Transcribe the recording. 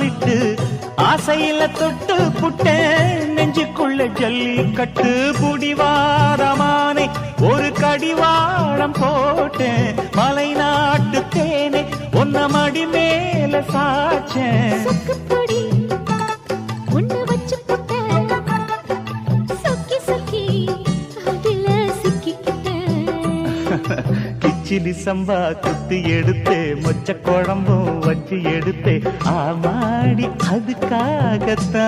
விட்டு ஆசையில தொட்டு புட்டேன் நெஞ்சுக்குள்ள ஜல்லிக்கட்டு புடிவாரமானே ஒரு கடிவாளம் போட்டேன் மலை நாட்டு தேனே ஒன்ன மடி மேல சாச்சேன் கிச்சிலி சம்பா குத்தி எடுத்தே மொச்ச குழம்பும் வச்சு எடுத்தே ஆமாடி அதுக்காகத்தான்